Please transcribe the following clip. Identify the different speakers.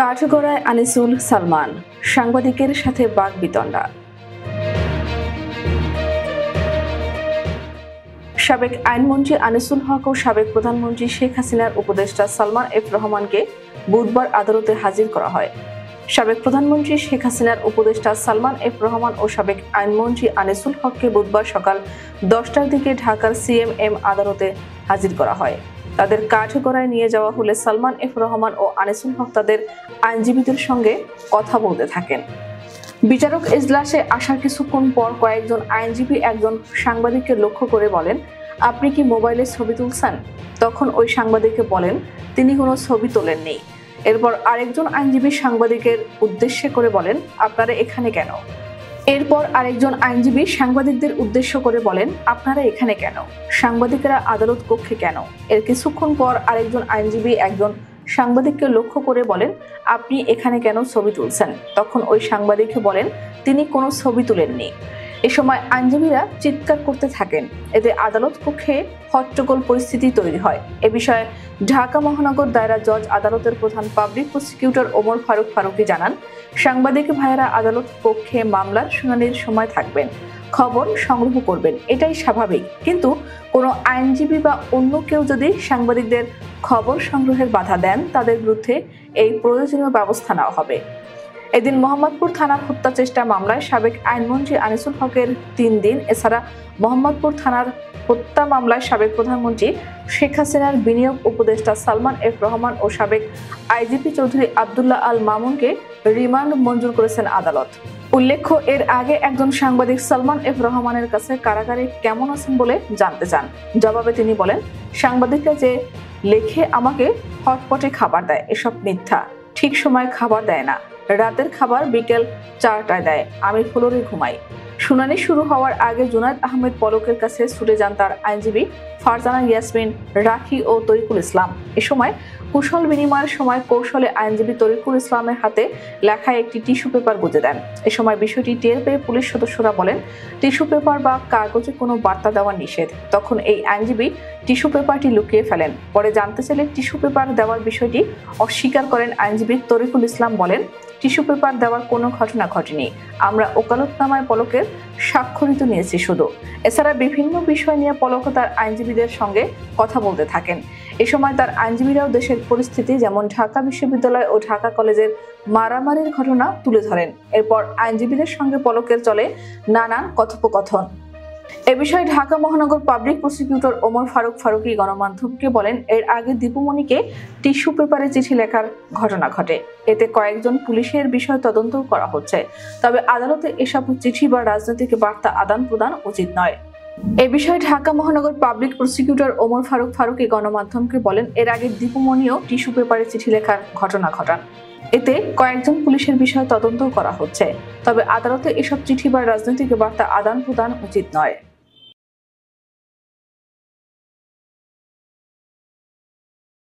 Speaker 1: কাঠগড়ায় আনিসুল সালমান, সাংবাদিকের সাথে বাকবিতণ্ডা। সাবেক আইনমন্ত্রী আনিসুল হক ও সাবেক প্রধানমন্ত্রী শেখ হাসিনার উপদেষ্টা সালমান এফ রহমানকে বুধবার আদালতে হাজির করা হয়। সাবেক প্রধানমন্ত্রী শেখ হাসিনার উপদেষ্টা সালমান এফ রহমান ও সাবেক আইনমন্ত্রী আনিসুল হককে বুধবার সকাল 10টার দিকে ঢাকার সিএমএম আদালতে হাজির করা হয়। তাদের কাঠগড়ায় নিয়ে যাওয়া হলে সালমান এফ রহমান ও আনিসুল হক তাদের আইনজীবীদের সঙ্গে কথা বলতে থাকেন। বিচারক এজলাসে আসার কিছুক্ষণ পর কয়েকজন আইনজীবী একজন সাংবাদিককে লক্ষ্য করে বলেন, আপনি কি মোবাইলে ছবি তুলছেন? তখন ওই সাংবাদিককে বলেন তিনি কোনো ছবি তোলেননি। এরপর আরেকজন আইনজীবী সাংবাদিকের উদ্দেশ্যে করে বলেন, আপনারা এখানে কেন? এরপর আরেকজন আইনজীবী সাংবাদিকদের উদ্দেশ্য করে বলেন, আপনারা এখানে কেন? সাংবাদিকেরা আদালত কক্ষে কেন? এর কিছুক্ষণ পর আরেকজন আইনজীবী একজন সাংবাদিককে লক্ষ্য করে বলেন, আপনি এখানে কেন ছবি তুলছেন? তখন ওই সাংবাদিককে বলেন তিনি কোনো ছবি তুলেননি। এ সময় আইনজীবীরা চিৎকার করতে থাকেন। এতে আদালত কক্ষে হট্টগোল পরিস্থিতি তৈরি হয়। এ বিষয়ে ঢাকা মহানগর দায়রা জজ আদালতের প্রধান পাবলিক প্রসিকিউটর ওমর ফারুকী জানান, সাংবাদিক ভাইয়েরা আদালত কক্ষে মামলার শুনানির সময় থাকবেন, খবর সংগ্রহ করবেন, এটাই স্বাভাবিক। কিন্তু কোনো আইনজীবী বা অন্য কেউ যদি সাংবাদিকদের খবর সংগ্রহের বাধা দেন, তাদের বিরুদ্ধে এই প্রয়োজনীয় ব্যবস্থা নেওয়া হবে। এদিন মোহাম্মদপুর থানার হত্যা চেষ্টা মামলায় সাবেক আইনমন্ত্রী আনিসুল হকের 3 দিন, এছাড়া মোহাম্মদপুর থানার হত্যা মামলায় সাবেক প্রধানমন্ত্রী শেখ হাসিনার বিনিয়োগ উপদেষ্টা সালমান এফ রহমান ও সাবেক আইজিপি চৌধুরী আব্দুল্লাহ আল মামুনকে রিমান্ড মঞ্জুর করেছেন আদালত। উল্লেখ্য, এর আগে একজন সাংবাদিক সালমান এফ রহমানের কাছে কারাগারে কেমন আছেন বলে জানতে চান। জবাবে তিনি বলেন, সাংবাদিকরা যে লেখে আমাকে হটপটে খাবার দেয়, এসব মিথ্যা। ঠিক সময় খাবার দেয় না, রাতের খাবার বিকেল 4টায় দেয়, আমি ফ্লোরে ঘুমাই। শুনানি শুরু হওয়ার আগে জুনায়েদ আহমেদ পলকের কাছে ছুটে যান তার আইনজীবী ফারজানা ইয়াসমিন, রাখি ও তরিকুল ইসলাম। এ সময় কুশল বিনিময়ের সময় কৌশলে আইনজীবী তরিকুল ইসলামের হাতে লেখা একটি টিস্যু পেপার গুঁজে দেন। এ সময় বিষয়টি টের পেয়ে পুলিশ সদস্যরা বলেন, টিস্যু পেপার বা কাগজে কোনো বার্তা দেওয়া নিষেধ। তখন এই আইনজীবী টিস্যু পেপারটি লুকিয়ে ফেলেন। পরে জানতে চাইলে টিস্যু পেপার দেওয়ার বিষয়টি অস্বীকার করেন আইনজীবী তরিকুল ইসলাম, বলেন টিস্যু পেপার দেওয়ার কোনো ঘটনা ঘটেনি, আমরা ওকালতনামায় পলকের স্বাক্ষরিত নিয়েছি শুধু। এছাড়া বিভিন্ন বিষয় নিয়ে পলক তার আইনজীবীদের সঙ্গে কথা বলতে থাকেন। এ সময় তার আইনজীবীরাও দেশের পরিস্থিতি, যেমন ঢাকা বিশ্ববিদ্যালয় ও ঢাকা কলেজের মারামারির ঘটনা তুলে ধরেন। এরপর আইনজীবীদের সঙ্গে পলকের চলে নানান কথোপকথন। এ বিষয়ে ঢাকা মহানগর পাবলিক প্রসিকিউটর ওমর ফারুকী গণমাধ্যমকে বলেন, এর আগে দীপুমণিকে টিস্যু পেপারে চিঠি লেখার ঘটনা ঘটে। এতে কয়েকজন পুলিশের বিষয় তদন্ত করা হচ্ছে। তবে আদালতে এসব চিঠি বা রাজনৈতিক বার্তা আদান প্রদান উচিত নয়। এ বিষয়ে ঢাকা মহানগর পাবলিক প্রসিকিউটর ওমর ফারুকী গণমাধ্যমকে বলেন, এর আগে দীপুমণিও টিস্যু পেপারে চিঠি লেখার ঘটনা ঘটান। এতে কয়েকজন পুলিশের বিষয়ে তদন্ত করা হচ্ছে। তবে আদালতে এসব চিঠি বা রাজনৈতিক বার্তা আদান প্রদান উচিত নয়।